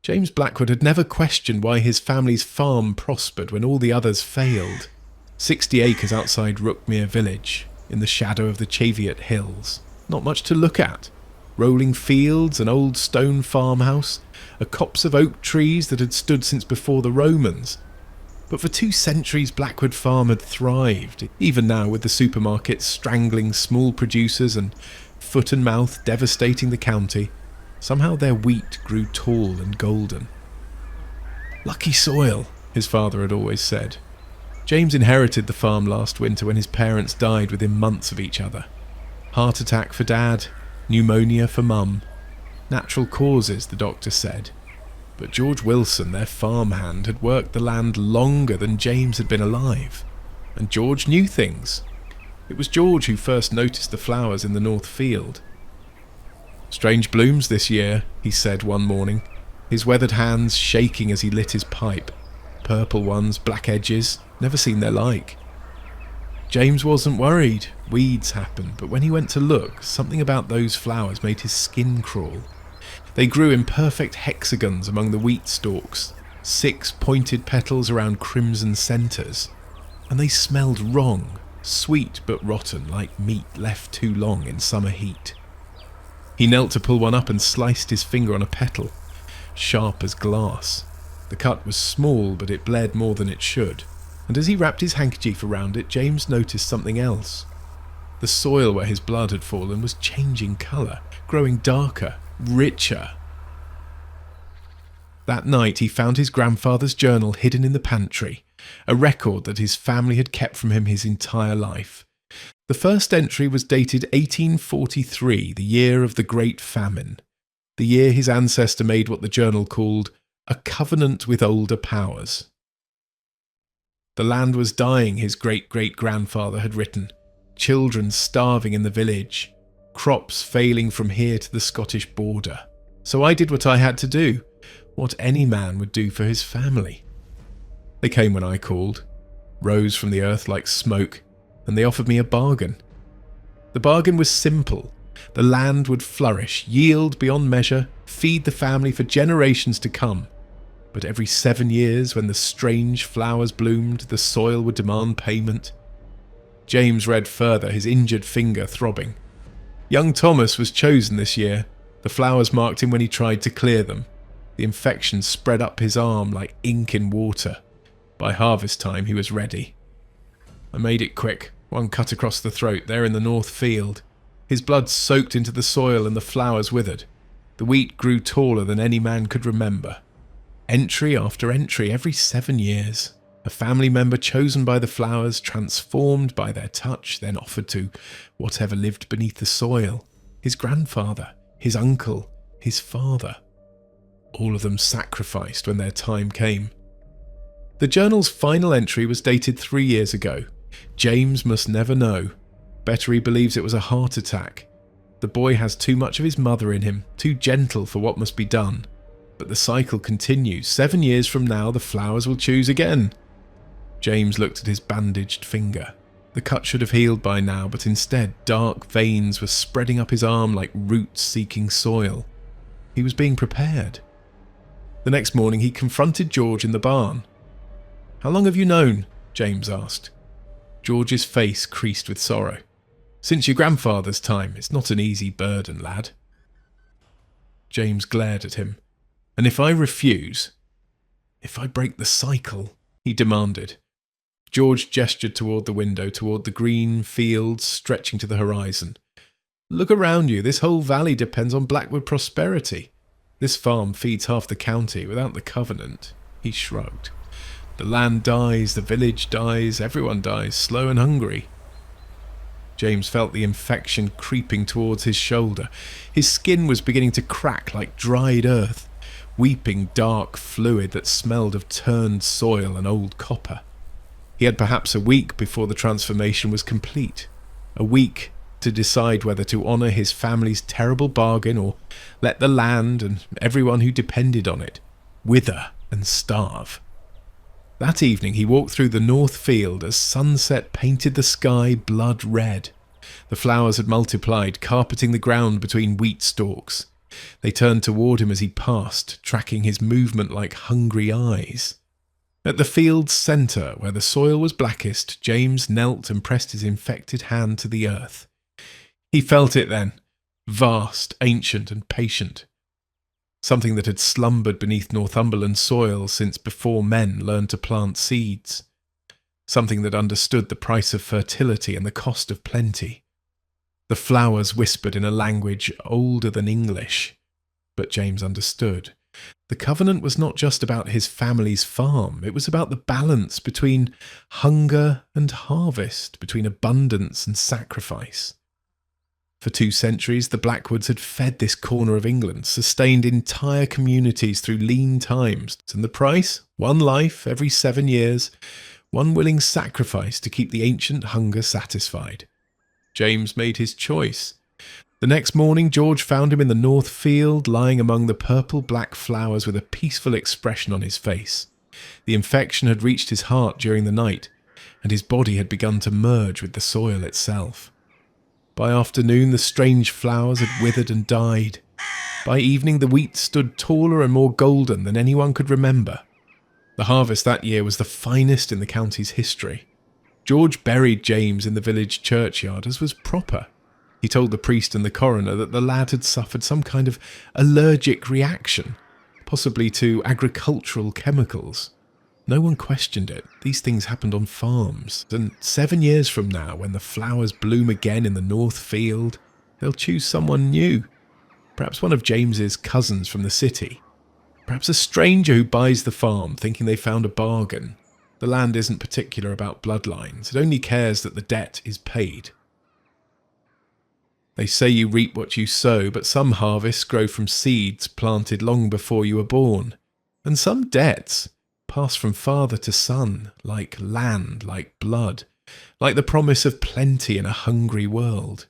James Blackwood had never questioned why his family's farm prospered when all the others failed. 60 acres outside Rookmere village, in the shadow of the Cheviot Hills. Not much to look at. Rolling fields, an old stone farmhouse, a copse of oak trees that had stood since before the Romans. But for 2 centuries Blackwood Farm had thrived, even now with the supermarkets strangling small producers and foot and mouth devastating the county. Somehow their wheat grew tall and golden. Lucky soil, his father had always said. James inherited the farm last winter when his parents died within months of each other. Heart attack for Dad, pneumonia for Mum. Natural causes, the doctor said. But George Wilson, their farmhand, had worked the land longer than James had been alive. And George knew things. It was George who first noticed the flowers in the north field. "Strange blooms this year," he said one morning, his weathered hands shaking as he lit his pipe. Purple ones, black edges, never seen their like. James wasn't worried. Weeds happened, but when he went to look, something about those flowers made his skin crawl. They grew in perfect hexagons among the wheat stalks, 6 pointed petals around crimson centres, and they smelled wrong, sweet but rotten, like meat left too long in summer heat. He knelt to pull one up and sliced his finger on a petal, sharp as glass. The cut was small, but it bled more than it should, and as he wrapped his handkerchief around it, James noticed something else. The soil where his blood had fallen was changing colour, growing darker, richer. That night he found his grandfather's journal hidden in the pantry, a record that his family had kept from him his entire life. The first entry was dated 1843, the year of the Great Famine, the year his ancestor made what the journal called a covenant with older powers. The land was dying, his great-great-grandfather had written, children starving in the village, crops failing from here to the Scottish border. So I did what I had to do, what any man would do for his family. They came when I called, rose from the earth like smoke, and they offered me a bargain. The bargain was simple. The land would flourish, yield beyond measure, feed the family for generations to come. But every 7 years, when the strange flowers bloomed, the soil would demand payment. James read further, his injured finger throbbing. Young Thomas was chosen this year. The flowers marked him when he tried to clear them. The infection spread up his arm like ink in water. By harvest time, he was ready. I made it quick, one cut across the throat, there in the north field. His blood soaked into the soil and the flowers withered. The wheat grew taller than any man could remember. Entry after entry, every 7 years. A family member chosen by the flowers, transformed by their touch, then offered to whatever lived beneath the soil. His grandfather, his uncle, his father. All of them sacrificed when their time came. The journal's final entry was dated 3 years ago. James must never know. Better he believes it was a heart attack. The boy has too much of his mother in him, too gentle for what must be done. But the cycle continues. 7 years from now, the flowers will choose again. James looked at his bandaged finger. The cut should have healed by now, but instead dark veins were spreading up his arm like roots seeking soil. He was being prepared. The next morning he confronted George in the barn. "How long have you known?" James asked. George's face creased with sorrow. "Since your grandfather's time. It's not an easy burden, lad." James glared at him. "And if I refuse? If I break the cycle?" he demanded. George gestured toward the window, toward the green fields stretching to the horizon. "Look around you. This whole valley depends on Blackwood prosperity. This farm feeds half the county. Without the covenant," he shrugged. "The land dies, the village dies, everyone dies, slow and hungry." James felt the infection creeping towards his shoulder. His skin was beginning to crack like dried earth, weeping dark fluid that smelled of turned soil and old copper. He had perhaps a week before the transformation was complete. A week to decide whether to honour his family's terrible bargain or let the land and everyone who depended on it wither and starve. That evening he walked through the north field as sunset painted the sky blood red. The flowers had multiplied, carpeting the ground between wheat stalks. They turned toward him as he passed, tracking his movement like hungry eyes. At the field's centre, where the soil was blackest, James knelt and pressed his infected hand to the earth. He felt it then, vast, ancient and patient. Something that had slumbered beneath Northumberland soil since before men learned to plant seeds. Something that understood the price of fertility and the cost of plenty. The flowers whispered in a language older than English, but James understood. The covenant was not just about his family's farm, it was about the balance between hunger and harvest, between abundance and sacrifice. For 2 centuries, the Blackwoods had fed this corner of England, sustained entire communities through lean times, and the price? 1 life every 7 years, 1 willing sacrifice to keep the ancient hunger satisfied. James made his choice. The next morning, George found him in the north field, lying among the purple-black flowers with a peaceful expression on his face. The infection had reached his heart during the night, and his body had begun to merge with the soil itself. By afternoon, the strange flowers had withered and died. By evening, the wheat stood taller and more golden than anyone could remember. The harvest that year was the finest in the county's history. George buried James in the village churchyard, as was proper. He told the priest and the coroner that the lad had suffered some kind of allergic reaction, possibly to agricultural chemicals. No one questioned it. These things happened on farms. And 7 years from now, when the flowers bloom again in the north field, they'll choose someone new. Perhaps one of James's cousins from the city. Perhaps a stranger who buys the farm, thinking they found a bargain. The land isn't particular about bloodlines. It only cares that the debt is paid. They say you reap what you sow, but some harvests grow from seeds planted long before you were born. And some debts pass from father to son, like land, like blood, like the promise of plenty in a hungry world.